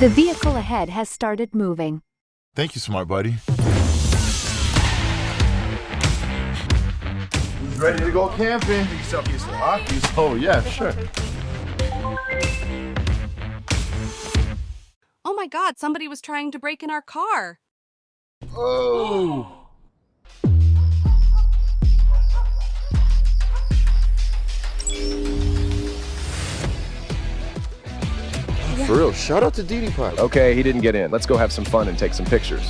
The vehicle ahead has started moving. Thank you, smart buddy. Who's ready to go camping? Make yourself useful, huh? Oh, yeah, sure. Oh my God, somebody was trying to break in our car. Oh! For real, shout out to DDPAI. Okay, he didn't get in. Let's go have some fun and take some pictures.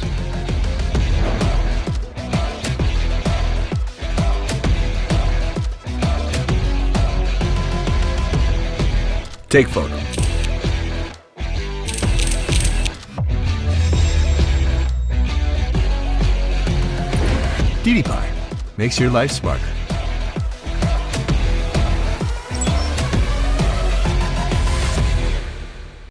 Take photo. DDPAI makes your life smarter.